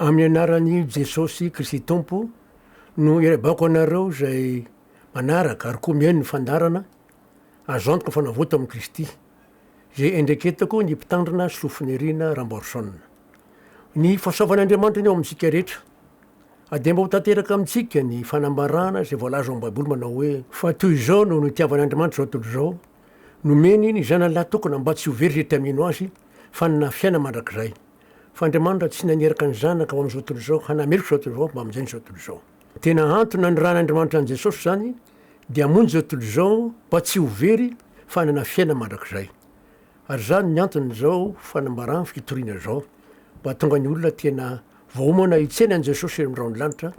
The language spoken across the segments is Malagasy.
Amin'ny anaran'i Jesosy Kristy Tompo no irebako anareo zay manaraka ary koa mihaino ny fandarana azo antoka fanavoto amin'i Kristy zay endreketako ny mpitandrina sofinirina Ramborson. Ny fahasoavan'Andriamanitra ny ao amintsika rehetra ade mba ho tanteraka amintsika ny fanambarana zay voalaza ao Baiboly manao hoe fa toy izao no nitiavan'Andriamanitra zao tontolo zao nomeny ny zanany lahy tokana mba tsy ho very zay tamino azy fa nina fiaina mandrakizay. Fa Andriamanitra tsy nanieraka ny zanaka ho amin'izao tontolo zao hanamerika zao tontolo zao mba amin'izay zao tontolo zao. Tena antony ny ran'Andriamanitra an Jesosy zany dia hamonjy zao tontolo zao mba tsy ho very fa nana fiaina mandrakizay. Ary zany ny antony zao fanambarana fitoriana zao mba tonga ny olona tena vaomana hitsena an Jesosy eny amin'irao ny lanitra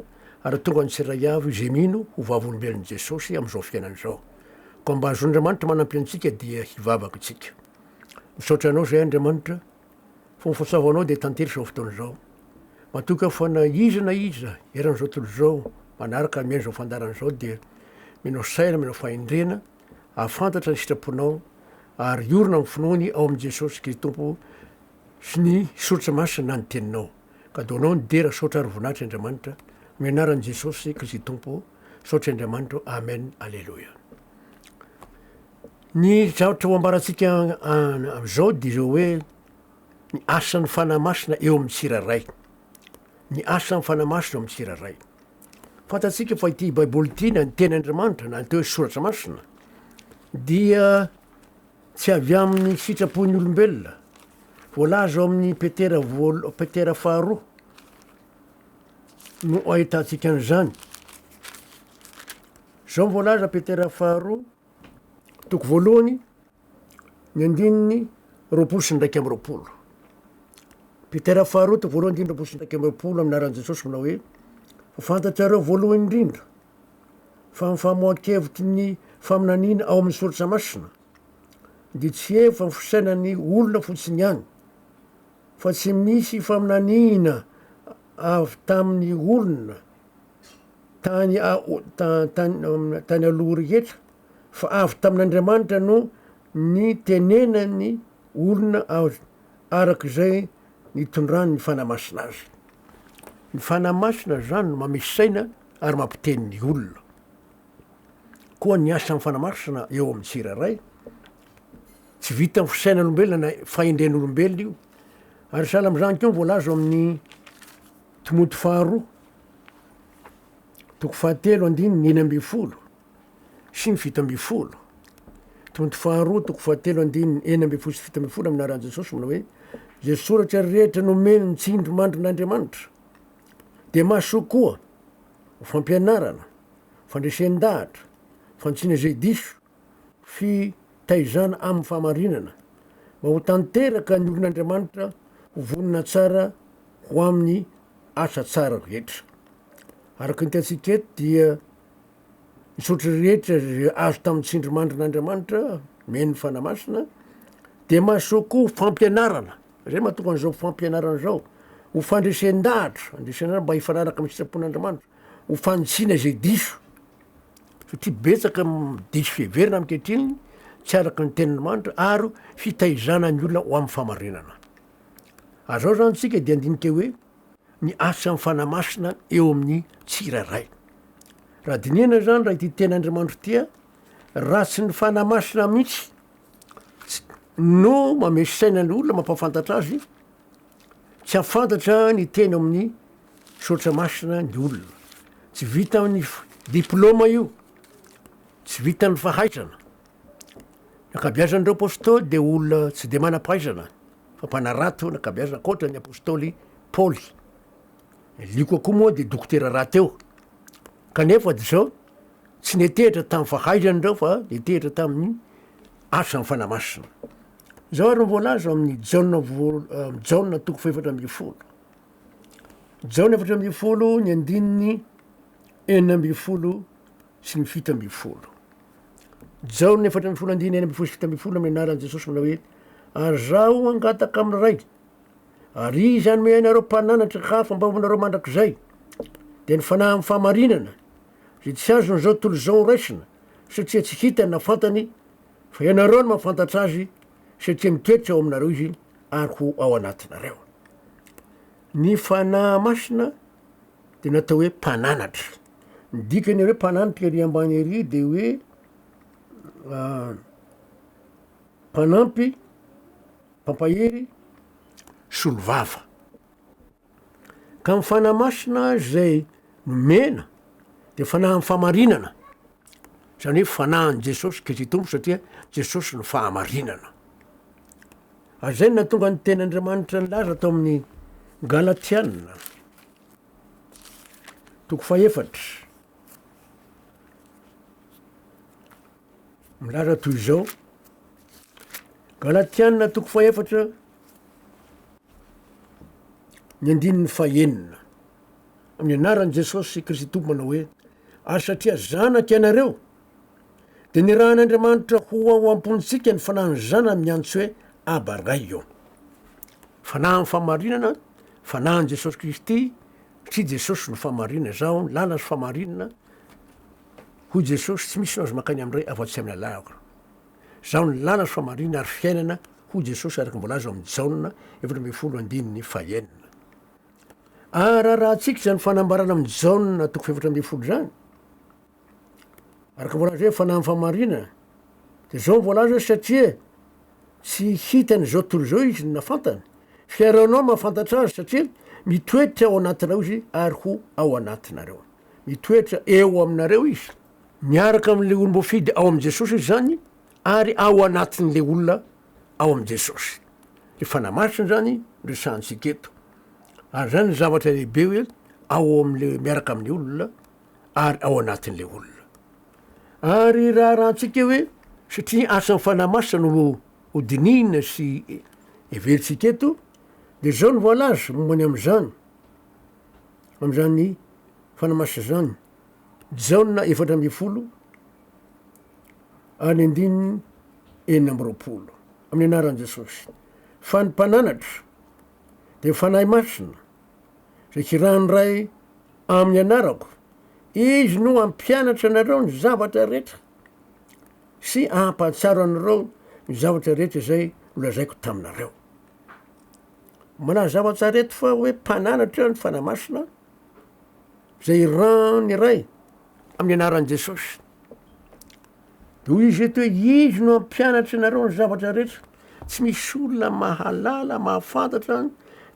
ary tonga ny tsiray avy izay mino ho vavolombelon'i Jesosy amin'izao fiainany zao. Koa mba azon'Andriamanitra manampy antsika dia hivavaka itsika. Misaotra anao zay Andriamanitra fa fahasoavanao dia tantery zao fotoana zao. Matoka fa na iza eran'izao tontolo zao manaraka mihaino zao fandarana zao dia minao saina, minao fahendrena, ahafantatra ny sitraponao ary iorina amin'ny finoany ao amin'i Jesosy Kristy Tompo sy ny soratra masina ny teninao. Ka daonao ny dera saotra ary voninahitra Andriamanitra amin'ny anaran'i Jesosy Kristy Tompo, saotra Andriamanitra. Amen. Alleluia. Ny zavatra ho ambarantsika am'izao dia zao hoe ny asan'ny fanahy masina eo amin'ny tsiraray. Ny asan'ny fanahy masina eo amin'ny tsiraray. Fantatsika fa ity Baiboly ity na ny tenin'Andriamanitra na ny teo soratra masina dia tsy avy amin'ny sitrapon'ny olombelona. Voalaza ao amin'ny Petera faharoa no ahitantsika an'izany. Zao voalaza Petera faharoa toko voalohany ny andininy roapolo sy ndraiky amby roapolo. Petera faharoa toko voalohany andininy roapolo sy ndraiky amby roapolo amin'ny anaran'i Jesosy manao hoe fantatrareo voalohany indrindra fa mifamohan-kevitry ny faminaniana ao amin'ny soratra masina dia tsy efa fisainan'ny olona fotsiny ihany fa tsy misy faminaniana avy tamin'ny olona tany aloha rehetra fa avy tamin'Andriamanitra no ny tenenany olona arak'izay nitondrany ny fanahy masina azy. Ny fanahy masina zany no mamesy saina ary mampiteny ny olona. Koa ny asan'ny fanahy masina eo amin'ny tsiraray tsy vita amin'ny fisainan'olombelona na fahendren'olombelona io. Ary sahala amin'izany koa voalaza amin'ny Timoty faharoa toko fahatelo andininy enina ambin'ny folo sy ny fito ambin'ny folo. Timoty faharoa toko fahatelo andininy enina ambin'ny folo sy fito ambin'ny folo amin'ny anaran'i Jesosy manao hoe zay soratra rehetra nomeny ny tsindry mandrin'Andriamanitra dia mahasoa koa ho fampianarana, fandresen-dahatra, fantsiana zay diso, fitaizana amin'ny fahamarinana mba ho tanteraka ny olon'Andriamanitra ho vonona tsara ho amin'ny asa tsara rehetra. Araka ny hitantsika eto dia ny soratra rehetra zay azo tamin'ny tsindry mandrin'Andriamanitra meny ny fanahy masina dia mahasoa koa ho fampianarana. Zay mahatonga an'izao fampianarana zao, ho fandresen-dahatra, andresen-dahatra mba hifanaraka amin'ny sitrapon'Andriamanitra, ho fantsiana zay diso. Satria betsaka diso fiheverina ankehitriny tsy araka ny tenin'Andriamanitra ary fitaizana ny olona ho amin'ny fahamarinana. Azao zany tsika dia andinika hoe ny asan'ny fanahy masina eo amin'ny tsiraray. Raha dinihana zany raha ity ten'Andriamanitra tia ratsy ny fanahy masina mihitsy no mamesy sainan'ny olona mampafantatra azy, tsy hafantatra ny teny amin'ny soratra masina ny olona. Tsy vita amin'ny diplôma io, tsy vita ny fahaizana. Ny ankabeazan'ireo apôstôly dia olona tsy dia manam-pahaizana fa mpanarato ny ankabeazana ankoatra ny apôstôly Paoly. Liko koa moa dia dokotera raty eo. Kanefa zao tsy netehitra tamin'ny fahaizana ireo fa netehitra tamin'ny asan'ny fanahy masina. Zao ary voalaza amin'ny Jaona toko faefatra ambin'ny folo. Jaona efatra ambin'ny folo ny andininy enina ambin'ny folo sy ny fito ambin'ny folo. Jaona efatra ambin'ny folo andininy enina ambin'ny folo sy fito ambin'ny folo amin'ny anaran'i Jesosy manao hoe ary zaho angataka amin'ny ray ary izy anome anareo mpananatra hafa mba honareo mandrakizay dia ny fanahy amin'ny fahamarinana zay tsy azony zao tontolo zao raisina satria tsy hitany na fantany fa ianareo no mahafantatra azy satria mitoetra ao aminareo izy ary ho ao anatinareo. ny fanahy masina de natao hoe mpananatra. Ny dikany hoe mpananatra ery ambany ery de hoe mpanampy, mpampahery, solovava. Ka ny fanahy masina zay nomena de fanahy amin'ny fahamarinana, zany hoe fanahin' Jesosy Kristy Tompo satria Jesosy no fahamarinana. Zay no nahatonga ny ten'Andriamanitra nilaza atao amin'ny Galatiana toko faefatra, milaza toy izao. Galatiana toko faefatra ny andininy fahaenina, amin'ny anaran'i Jesosy Kristy Tompo manao hoe: ary satria zanaky ianareo de ny rahan'Andriamanitra ho ampontsika ny fanahy ny zanany miantso hoe Abaray io. Fanahy amin'ny fahamarinana, fanahin' Jesosy Kristy, satria Jesosy no fahamarinana. Zaho ny lala sy fahamarinana, hoy Jesosy, tsy misy no azo makany amin'ray afa-tsy amin'ny lalako. Zaho ny lala sy fahamarinana ary fiainana, hoy Jesosy araky mbolaza amin'ny Jaona 7:fahaenina. Rahantsika zany fanambarana amin'ny Jaona 7:10 zany, araky mbolaza hoe fanahy amin'ny fahamarinana, de zao mbolaza satria tsy hitany zao tontolo zao izy no nafantany, fiarahanao mahafantatra azy satria mitoetra ao anatinareo izy ary ho ao anatinareo. Mitoetra eo aminareo izy, miaraka amin'le olo mbo fidy ao am' Jesosy izy zany, ary ao anatin'le olona ao am' Jesosy. Le fanahy masina zany resahantsika eto, ary zany zavatra lehibe hoe ao am'le miaraka amin'ny olona ary ao anatin'le olona. Ary rahantsika hoe satria asan'ny fanahy masina no hodinina sy everitsika eto, de zao ny voalaza mombany am'zany, am'zany fanahy masina zany. Jaona 4:10 ary 9:20 amin'ny anaran'i Jesosy. Fa ny mpananatra de fanahy masina zay hiranoray amin'ny anarako, izy no ampianatra anareo ny zavatra rehetra sy ampahatsaro anareo ny zavatra rehetra zay nolazaiko taminareo. Malaza zavatra reto fa hoe mpananatra ny fanahy masina zay rany iray amin'ny anaran'i Jesosy. De hoy izy eto hoe izy no ampianatra anareo ny zavatra rehetra. Tsy misy olona mahalala, mahafantatra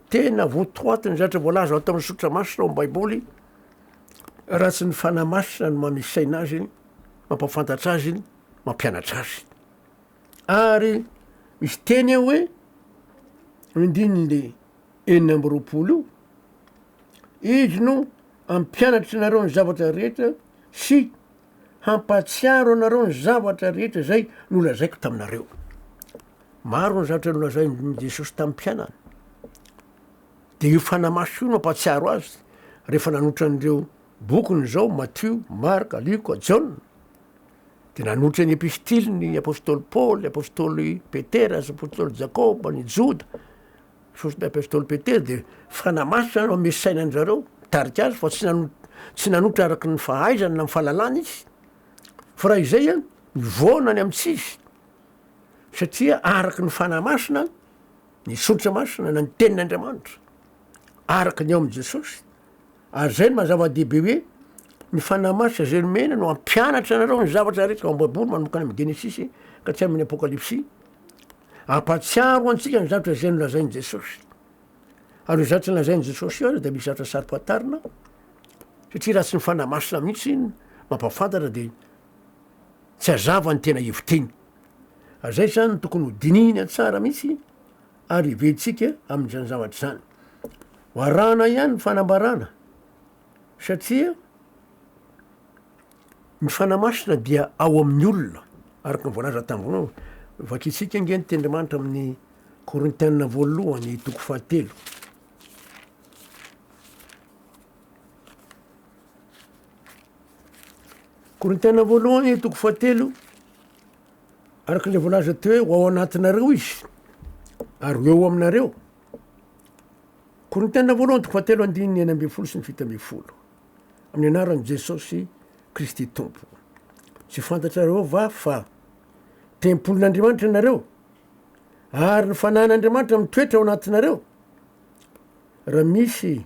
tena voatoatiny zavatra voalaza atao amin'ny sotra masina ao am' baiboly raha tsy ny fanahy masina no mamisaina azy, mampafantatra azy, mampianatra azy. Ary misy teny eo hoe indininy 9:20 io, izy no ampianatra anareo ny zavatra rehetra sy hampatsiaro anareo ny zavatra rehetra zay nolazaiko taminareo. Maro ny zavatra nolazain'i Jesosy tamin'ny mpianany, de io fanahy masina io mampatsiaro azy rehefa nanotra an'ireo bokiny zao Matthieu, Marka, Luka, Jaona, de nanotra ny epistiliny apôstôly Paoly, apôstôly Petera, apôstôly Jakoba, ny Joda, apôstôly Petera, de fanahy masina no amesaina an'zareo tarika azy, fa tsy nanotra araky ny fahaizany na ny fahalalany izy, fa raha izay a nivoanany am'tsisy, satria araky ny fanahy masina, ny sotra masina na ny tenin'Andriamanitra, araky ny ao am' Jesosy. Ary zay no mahazava-dehibe hoe ny fanahy masina zay nomena no ampianatra anareo ny zavatra rehetra ao am-baiboly manomboka amin'ny Genesisy ka tsy amin'ny Apokalipsy, ampatsiaro antsika ny zavatra zay nolazain'i Jesosy. Ary io zavatra nolazain'i Jesosy io de misy zavatra sarim-pahatarina, satria raha tsy ny fanahy masina mihitsy mampafantatra de tsy hazava ny tena hevitiny. Ary zay zany tokony ho dinihina tsara mihitsy ary ivelitsika amin'izany zavatra zany. Ho arahana ihany ny fanambarana, satria ny fanahy masina dia ao amin'ny olona, araky ny voalaza tamin'ny vakitsika nge ny tendrimanitra amin'ny Korintianina 2:7. Korintianina 2:7, araky le voalaza teo hoe ho ao anatinareo izy ary eo aminareo. Korintianina 2:7 andininy 9:20 sy ny 7:10 amin'ny anaran'i Jesosy Kristy Tompo. Tsy fantatrareo va fa tempolin'Andriamanitra nareo ary ny fanan'Andriamanitra mitoetra ao anatinareo. raha misy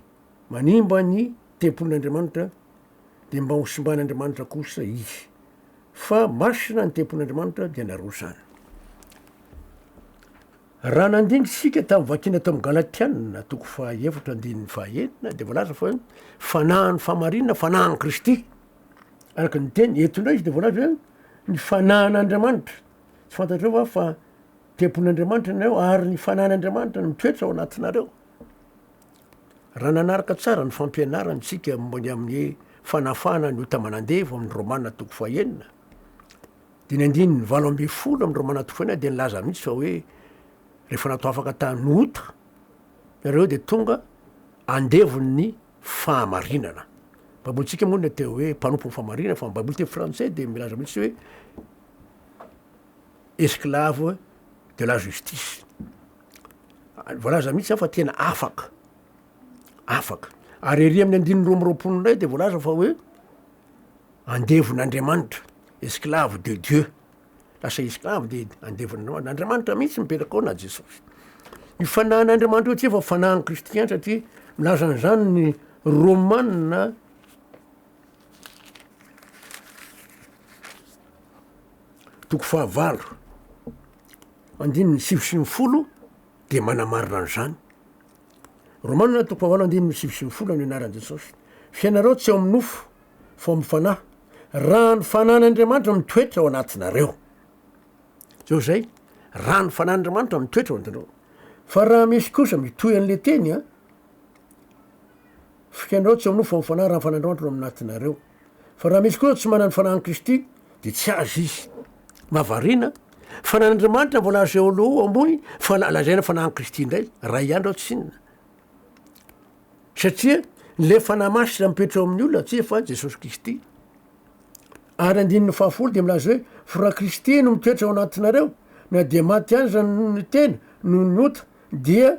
manimba ny tempon'andriamanitra de mba hosimban'andriamanitra kosa izy fa masina ny tempon'andriamanitra dia naroa zany. Raha nandinitsika tamin'ny vakina tamin'ny Galatiana toko fahaefatra andinin'ny fahaenina de voalaza fa hoe fanahy ny famarinana fanahy ny Kristy araka ny teny eto indray izy de voalaza hoe ny fanahin'andriamanitra tsy fantatreo va fa tempon'andriamanitra nareo ary ny fanahin'andriamanitra no mitoetra ao anatinareo. Raha nanaraka tsara ny fampianaranytsika mbony amin'ny fanafana ny ota manandevo amin'ny Romana toko fahaenina de ny andininy 8 amin'ny Romana toko fahaenina de nilaza mihitsy fa hoe rehefa natao afaka tanota nareo de tonga andevon'ny fahamarinana. Babolitsika moa ny teo hoe mpanompo ny fahamarinana fa baboly teny français de milaza mihitsy hoe esclave de la justice. Voalaza mihitsy fa tena afaka ary ery amin'ny andininy 12 ndray de voalaza fa hoe andevon'andriamanitra esclave de Dieu. Lasa esclave de andevon'andriamanitra mihitsy mipetraka ao na Jesosy. Ny fanahin'andriamanitra ohatry fa fanahin'ny Kristy ihany satria milaza an'izany ny Romanina toko 9 andininy 9 de manamarina an'izany. Romanina toko 9 andininy 9 amin'ny anaran'i Jesosy. Fiainareo tsy ao amin'ny nofo fa amin'ny fanahy. Raha ny fanahin'andriamanitra mitoetra ao anatinareo. Zao zay, raha ny fanahin'andriamanitra mitoetra ao anatinareo. Fa raha misy kosa mitohy an'le teny a, fiainareo tsy ao amin'ny nofo fa amin'ny fanahy raha ny fanahin'andriamanitra ao anatinareo. Fa raha misy kosa tsy manana ny fanahin'i Kristy de tsy azy izy. Mavarina fanahin'andriamanitra voalaza eo aloha ambony fa lazaina fanahin'i Kristy indray raha iandro ao tsy inona. Satria le fanahy masina mipetra ao amin'ny olona tsy fa Jesosy Kristy. Ary andininy 10 de milaza hoe fa raha Kristy no mitoetra ao anatinareo na dia maty any zany ny tena no ny ota dia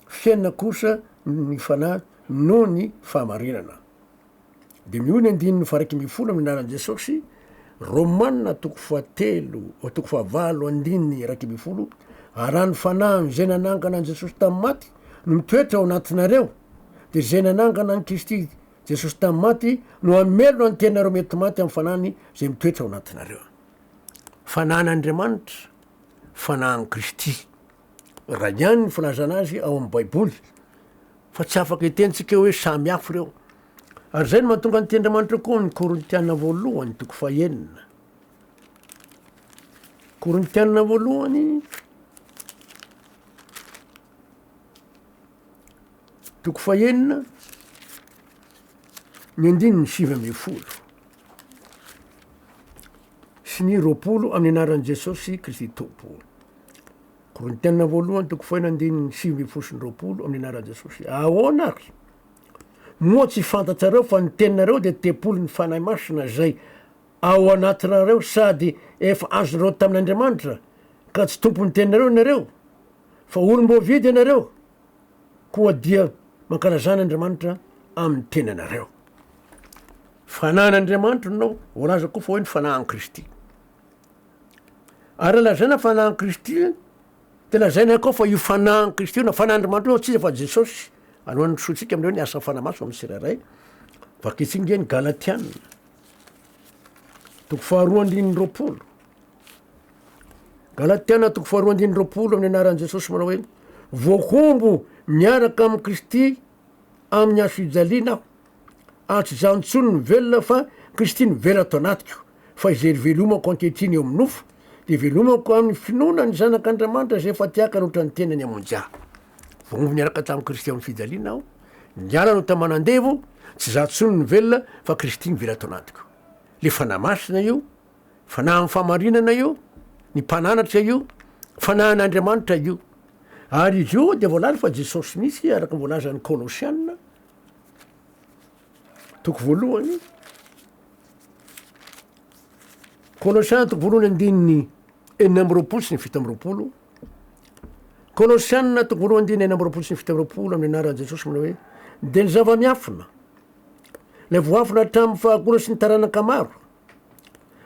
fiainana kosa ny fanahy no ny fahamarinana. De mio ny andininy 1:10 amin'ny anaran'i Jesosy. Romanina toko 7 toko 9 andininy 1:10 raha ny fanahy zay nanangana any Jesosy tamin'ny maty no mitoetra ao anatinareo de zay nanangana any Kristy Jesosy tamin'ny maty no amelona ny tenareo mety maty amin'ny fanahiny zay mitoetra ao anatinareo. Fanahin'andriamanitra fanahin'i Kristy raha ihany ny filazana azy ao amin'ny Baiboly fa tsy afaka hitentsika hoe samy hafa reo. Ary zay no mahatonga ny Andriamanitra koa ny Korintiana 2 toko 9. Korintiana 2 toko 9 ny andininy 7 sy ny 20 amin'ny anaran'i Jesosy Kristy Tompo. Korintiana 2 toko 9 andininy 7 sy 20 amin'ny anaran'i Jesosy. Ahoana ary? Moa tsy fantatrareo fa ny teninareo de tempolo ny fanahy masina zay ao anatinareo sady efa azonareo tamin'Andriamanitra ka tsy tompo ny teninareo nareo fa olom-boavidy ianareo koa dia mankalazan'Andriamanitra amin'ny tenanareo. Fanahin'Andriamanitra nao voalaza koa fa hoe ny fanahin'i Kristy. Ary lazaina fanahin'i Kristy de lazaina koa fa io fanahin'i Kristy io na fanahin'Andriamanitra io tsy fa Jesosy. Alohan'ny sotsika amin'ireo ny asa fanamaso amin'ny siraray. Vakitsinge ny Galatiana toko 2:20. Galatiana toko 2:20 amin'ny anaran'i Jesosy manao hoe voakombo miaraka amin'ny Kristy amin'ny aso fijaliana aho. Ary tsy zaho ntsony ny velona fa Kristy ny vela ato anatiko. Fa izay velomako ankehitriny eo amin'ny nofo de velomako amin'ny finoana ny zanak'Andriamanitra zay efa tiaka nohatra ny tenany amonjah. Voakombo miaraka tamin'ny Kristy amin'ny fijaliana aho. Niala no tamanandevo tsy zaho ntsony ny velona fa Kristy ny vela ato anatiko. Le fanahy masina io, fanahy amin'ny fahamarinana io, ny mpananatra io, fanahin'Andriamanitra io. Ary izy io de voalaza fa Jesosy mihitsy araka voalaza ny Kolosiana toko 1. Kolosiana toko 1 andininy 4 sy ny 7. Kolosiana toko 1 andininy 4 sy ny 7 amin'ny anaran'i Jesosy manao hoe de ny zava-miafina le voafina hatramin'ny fahakora sy ny taranaka maro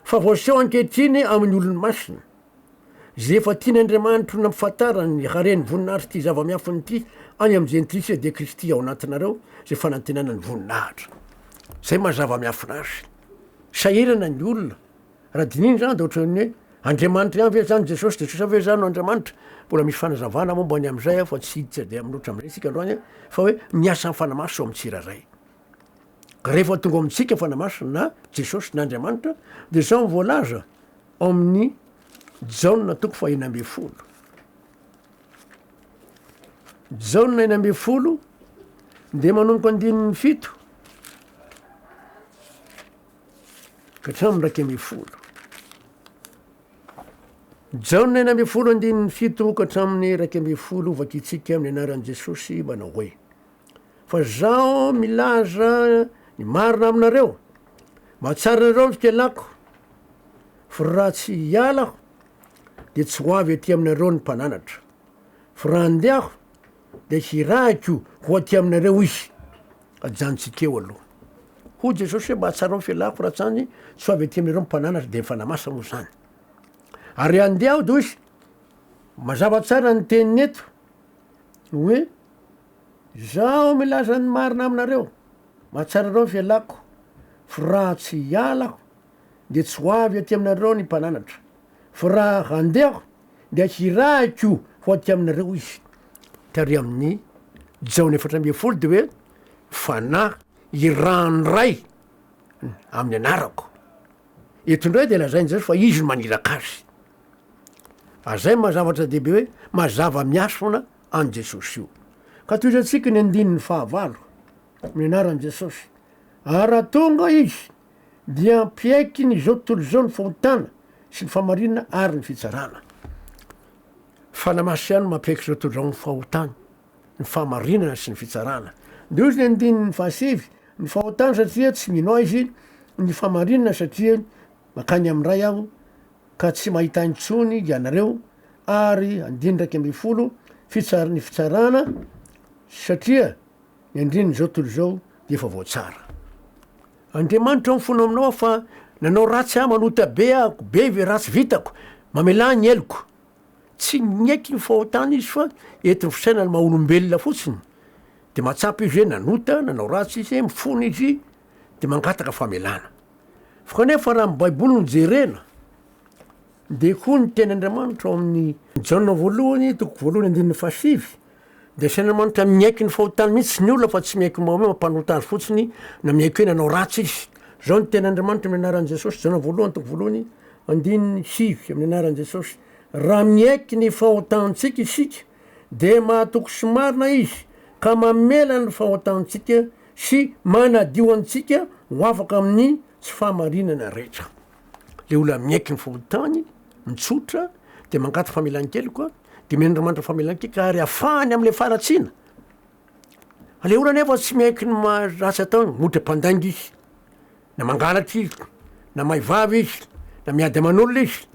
fa voaseho ankehitriny amin'ny olony masina zay efa tian'Andriamanitra nampifantara ny hareny voninahitry ty zava-miafiny ty any am'Jentrisy de Kristy ao anatinareo zay fanantenana ny voninahitra zay mazava miafinazy sahirana ny olona raha dininy zany de ohatran'ny hoe Andriamanitra ihany ve zany Jesosy de sisa ve zany no Andriamanitra mbola misy fanazavana momba any am'izay fa tsy hiditra de amin'ohatra am'izay sika androany fa hoe miasa ny fanamaso amin'ny tsirairay ka rehefa tonga amintsika fanamaso na Jesosy na Andriamanitra de zao mivoalaza amin'ny Jaona 1:12 Jaona 1:12 de manomboka 17 ka hatramin'ny 2:10 Jaona 1:17 ka hatramin'ny 2:10 vakitsika amin'ny anaran'i Jesosy manao hoe fa zao milaza ny marina aminareo mahatsara nareo fikelako fa raha tsy hialako de tsy ho avy aty aminareo ny mpananatra fa raha andeako de hirahiko ho aty aminareo izy ajanontsika eo aloha ho Jesosy hoe mahatsara ny fialako raha tsany tsy ho avy aty aminareo ny mpananatra de mifanamasa moa zany ary andeha aho de izy mazava tsara ny teniny eto hoe zaho milaza ny marina aminareo mahatsara reo fialako fa raha tsy hialako de tsy ho avy aty aminareo ny mpananatra fa raha andehako de hirahiko ho aty aminareo izy tary amin'ny Jaona 4:10 de hoe fanahy irany ray amin'ny anarako etondray de lazainy zay fa izy no maniraka azy azay mazavatra dehibe hoe mazava miasona an Jesosy io ka toy zatsika ny andininy 9 amin'ny anaran'i Jesosy ary raha tonga izy dia ampiaiky ny zao tontolo zao ny fahotana sy ny famarinana ary ny fitsarana fanamaso ihany mampiaiky zao tontolo zao ny fahotana ny famarinana sy ny fitsarana de izy ny andininy 7 ny fahotana satria tsy mino izy ny famarinana satria makany am'ray aho ka tsy mahita intsony ianareo ary 11 ny fitsarana satria ny andrininy zao tontolo zao de efa voatsara Andriamanitra mifona aminao fa nanao ratsy ah manota be ahako be ve ratsy vitako mamela ny eloko tsy nieky ny fahotana izy fa etiny fisaina ny maha-olombelona fotsiny de mahatsapa izy hoe nanota nanao ratsy izy mifona izy de mangataka famelana fa kanefa raha m'Baiboly no jerena de koa ny ten'Andriamanitra ao amin'ny Jaona 1:7 de Sain'Andriamanitra miaiky ny fahotana mihitsy ny olona fa tsy miaiky mampanota azy fotsiny na miaiky hoe nanao ratsy izy zao ny ten'Andriamanitra amin'ny anaran'i Jesosy Jaona 1:7 amin'ny anaran'i Jesosy raha miaiky ny fahotantsika isika de mahatoko sy marina izy ka mamela ny fahotantsika sy manadio antsika ho afaka amin'ny tsy fahamarinana rehetra le olona miaiky ny fahotany mitsotra de mangaty famelan-kely koa de men'Andriamanitra famelan-kely ka ary afahany am'le faratsiana le olona nefa tsy miaiky ny ratsy ataony motra mpandainga izy na mangalatry izy na maivavy izy na miady aman'olona izy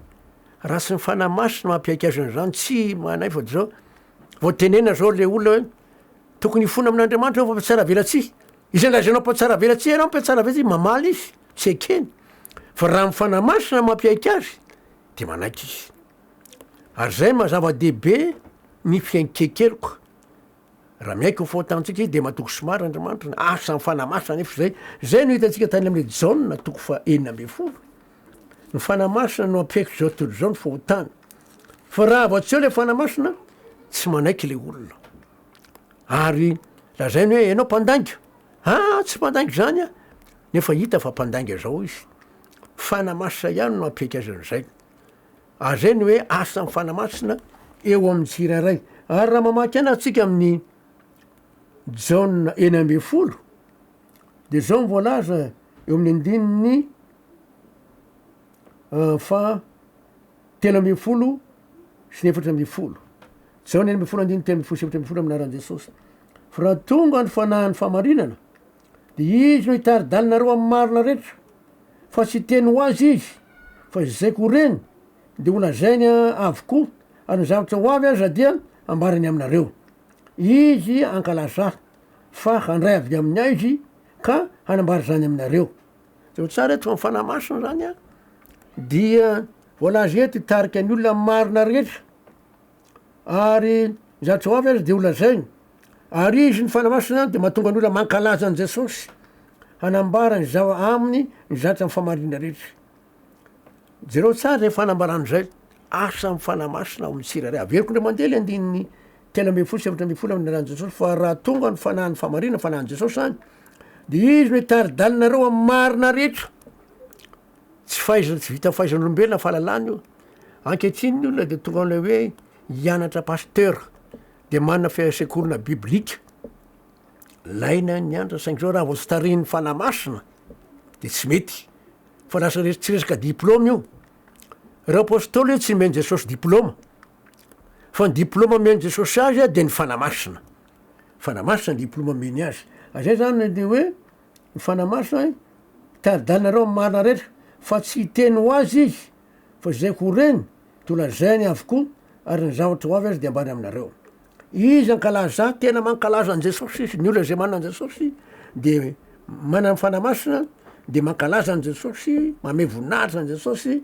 raha sy ny fanamasina mampiaiky azy an'izany tsy manay fa zao voatenena zao le olona hoe tokony hifona amin'Andriamanitra fa mpiatsara velatsy izy lazanao mpiatsara velatsy anao mpiatsara velatsy mamaly izy tsy ekeny fa raha mifanamasina mampiaiky azy de manaiky izy ary zay mazava-dehibe ny fiaikekeloka raha miaiky ho fahotantsika izy de mahatoko somary Andriamanitra na asa ny fanamasina nefa zay no hitantsika tany am'le Jaona 4:10 ny fanamasina no ampiaiky zao tontolo zao ny fahotana fa raha ava-tsy eo le fanamasina tsy manaiky le olona ary lazainy hoe ianao mpandainga tsy mpandainga zany a nefa hita fa mpandainga zao izy fanamasina ihany no ampiaiky azy an'izay zay ny hoe asa ny fanamasina eo amin'ny tsirairay ary raha mamaky anatsika amin'ny Jaona 1:10 de zao mivoalaza eo amin'ny andininy 3:10 sy 4:10 Jaona 1:10 amin'ny anaran'i Jesosy fa raha tonga ny fanahy ny fahamarinana de izy no hitary-dalinareo amin'ny marina rehetra fa tsy teny ho azy izy fa izay koreny de ho lazainy avokoa ary ny zavatra ho avy aza dia ambarany aminareo izy ankalaza fa handray avy amin'ny aizy ka hanambary zany aminareo zao tsara eto fa mifanamasina zany a dia voalaza eto hitarika ny olona marina rehetra ary zavatra ho avy azy de ho lazainy ary izy ny fanamasina de mahatonga an'olona mankalaza an' jesosy hanambarany zao aminy ny zatra am'famarina rehetra jereo tsara zay fanambarany zay asa am fanamasina ao amy tsiraray averiko ndray mandeha le andininy telo ambe folo sefatra ambe folo amin'ny rahan jesosy fa raha tonga ny fanahany famarina fanahan jesosy zany de izy no itarydalinareo amy marina rehetra tsy faiza tsy vita fahaizan'olombelona fahalalany io ankehitriny ny olona de tonga am'lay hoe hianatra pasteur de manana fisekolana biblika laina nianatra saingy zao raha vao tsy tariny fanamasina de tsy mety fa lasa tsy resaka diplôma io reo apôstôly io tsy nomeny jesosy diplôma fa ny diplôma omeny jesosy azy a de ny fanamasina fanamasina ny diplôma meny azy azay zany de hoe ny fanamasina tarydalinareo amy marina rehetra fa tsy hiteny ho azy izy fa zay ho reny de olazainy avokoa ary ny zavatra ho avy azy de ambany aminareo izy ankalaza tena mankalaza an' jesosy izy ny olona zay manana an jesosy de manana ny fanamasina de mankalaza an' jesosy mame voninahitra an' jesosy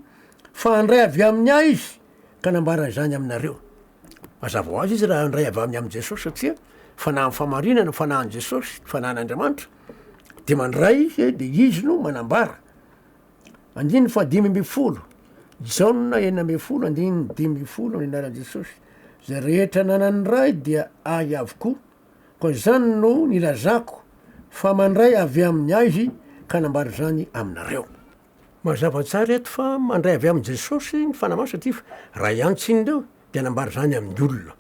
fa andray avy amin'ny ah izy ka nambara zany aminareo mazava ho azy izy raha andray avy amin'ny am' jesosy satria fanahy ny famarinana fanahan jesosy fanahan'andriamanitra de mandray izy de izy no manambara andiny fa 5:10 jauna 4:10 andiny 5:10 ny anaran' jesosy zay rehetra nanany ray dia ay avokoa koa zany no nilazako fa mandray avy amin'ny azy ka nambara zany aminareo mazava tsara eto fa mandray avy am' jesosy ny fanamasina satria fa raha iantsiny reo de nambara zany amin'ny olona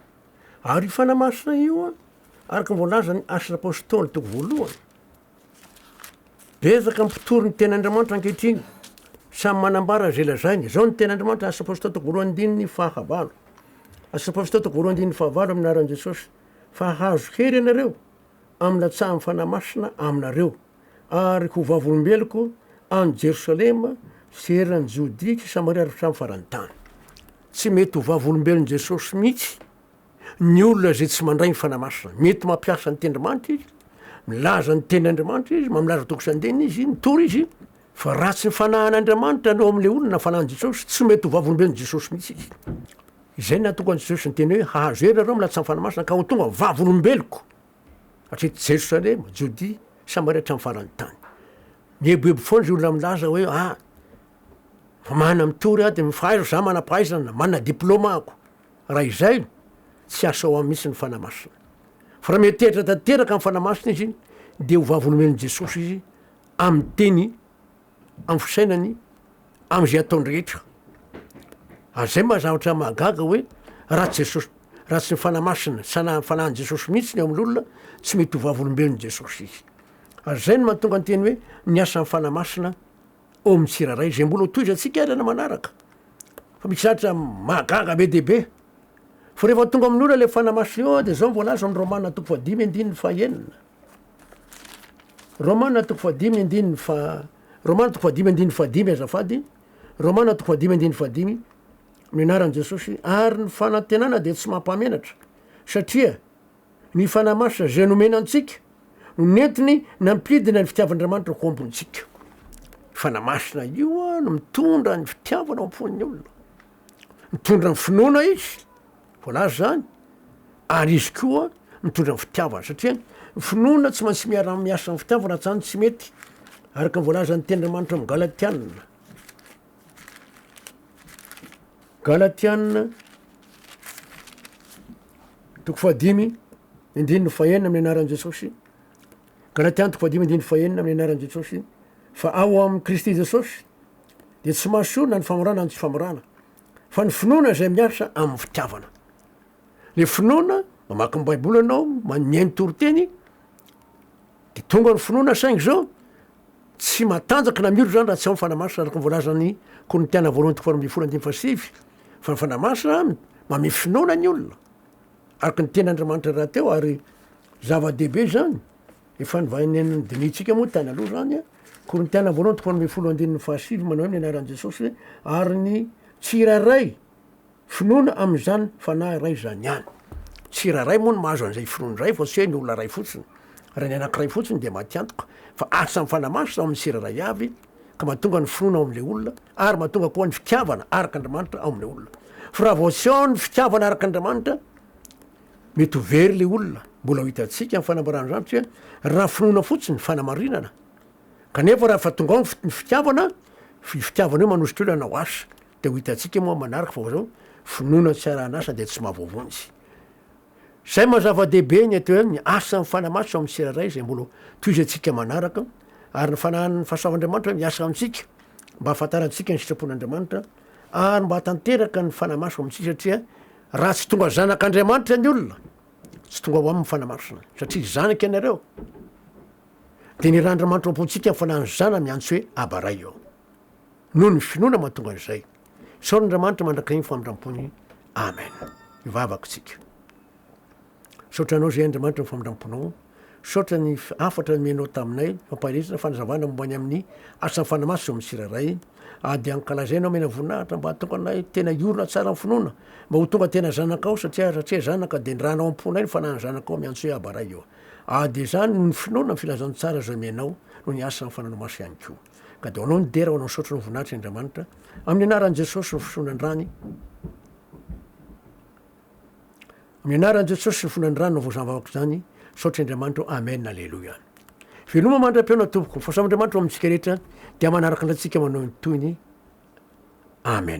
ary fanamasina io a araky nyvoalaza ny asy apôstôly toko voalohany bezaka mpitory ny ten'andriamanitra ankehitriny samy manambara zay lazainy zao ny ten'andriamanitra asy apôstôly toko voalohany andininy fahavalo asy apôstôly toko voalohany andininy fahavalo aminaran' jesosy fa hazo hery ianareo amlatsaha my fanamasina aminareo ary ho vavolombeloko any jerosalema serany jodia sy samaria ary samy farany tany tsy mety ho vavolombelony jesosy mihitsy ny olona zay tsy mandray ny fanamasina mety mampiasa ny tendrimanitra izy milaza ny ten'andriamanitra izy mamilaza toko sandeny izy mitory izy fa ratsy ny fanahan'andriamanitra anao am'le olona fanahan jesosy tsy mety ho vavolombelony jesosy mihitsy izy izay natonga an' jesosy ny teny hoe hahazo hery nareo milatsa my fanamasina ka ho tonga vavolombeloko hatreto jerosalema jodia samaria hatramy farany tany mieboebo foana zay olona milaza hoe fa mana mitory a de mifahaiza za mana-pahaizana manana diplôma ako raha izay tsy asao am mihitsy ny fanamasina fa raha mietehitra tanteraka amy fanamasina izy de ho vavolombelony jesosy izy amy teny amy fisainany am'zay ataony rehetra azay mahazavatra mahagaga hoe raha jesosy raha tsy ny fanamasina fanahan jesosy mihitsy ny amin'olona tsy mety ho vavolombelony jesosy izy azay no mahatonga ny teny hoe niasa ny fanamasina o amy tsiraray zay mbola hotoiza atsika alana manaraka fa misy zatra mahagaga be dehibe fa rehefa tonga amin'olona le fanamasina io de zao mivolaza ny romana toko fa 5:5 romana toko fa 5:5 romana toko fa 5:5 azafady romana toko fa 5:5 amin'ny anaran' jesosy ary ny fanantenana de tsy mampamenatra satria ny fanamasina zay nomena antsika no nentiny nampidina ny fitiavan'andriamanitra ho ambontsika fanamasina io a no mitondra ny fitiavana ampon'ny olona mitondra ny finoana izy voalaza zany ary izy koa mitondra ny fitiavana satria ny finoana tsy maintsy miara-miasa ny fitiavana zany tsy mety araka ny voalaza ny ten'andriamanitra amy galatianina galatianina toko fa 5:1 amin'ny anaran' jesosy galatiana toko fa 5:1 amin'ny anaran' jesosy fa ao amy kristy jesosy de tsy mahasona ny famorana ny tsy famorana fa ny finoana zay miasa amy fitiavana le finoana mamaky ny baiboly anao miainy toriteny de tonga ny finoana saingy zao tsy matanjaky na miro zany raha tsy ao ny fanamasina araky nyvoalazany korintiana voalohany toko 4:7 fa ny fanamasina mame finoana ny olona araky ny ten'andriamanitra raha teo ary zava-dehibe zany efa nivain'ny dinitsika moa tany aloha zany a korintiana voalohany toko 4:7 manao hoe ny anaran' jesosy hoe ary ny tsiraray finoana am'zany fanahy ray zany any tsiraray moa no mahazo an'izay finoana ray fa tsy hoe ny olona ray fotsiny raha ny anakiray fotsiny de matiantoka fa asa my fanamasina amin'ny tsiraray avy ka mahatonga ny finoana ao am'le olona ary mahatonga koa ny fitiavana araky andriamanitra ao am'le olona fa raha vao tsy ao ny fitiavana araky andriamanitra mety ho very le olona mbola ho hitatsika ny fanambarana zany satria raha finoana fotsiny fanamarinana kanefa raha fa tonga ao ny fitiavana fitiavana io manosika olo anao asa de ho hitatsika moa manaraka fa zao finoana tsy arahan'asa de tsy mahavoavonsy zay mazava-dehibe ny atao hoe ny asa ny fanamaso amin'ny tsiraray zay mbola toizatsika manaraka ary ny fanahan'ny fahasoavan'andriamanitra hoe miasa amintsika mba hafantarantsika ny sitrapon'andriamanitra ary mba hatanteraka ny fanamaso amintsika satria raha tsy tonga zanak'andriamanitra ny olona tsy tonga ho amin'ny fanamasona satria zanaky ianareo de ny raha andriamanitra ampontsika ny fanahany zana miantso hoe abaray eo noho ny finoana mahatonga an'izay saoran'andriamanitra mandrak'iny famindram-pony amen ivavaka tsika saotra anao zay andriamanitra ny famindram-ponao saotra ny afatra menao taminay fampaharesana fanazavana mombany amin'ny asa ny fanamaso amin'ny tsiraray ady ankalazainao mena voninahitra mba hatonga anay tena iorona tsara ny finoana mba ho tonga tena zanakao satria zanaka de ny rahanao amponay ny fanahany zanakao miantso hoe abaray eo ady zany ny finoana ny filazany tsara zay menao no ny asa ny fananao maso ihany ko ka de anao ny dera ho anao saotra ny voninahitra andriamanitra amin'ny anaran'i Jesosy ny fisonandrany amin'ny anaran'i Jesosy ny fonandrany no voazavavako zany saotra andriamanitra amen alleloia veloma mandram-peona tompoko fahasoavan'andriamanitra amintsika rehetra dia manaraka antsika manao ny toyny amen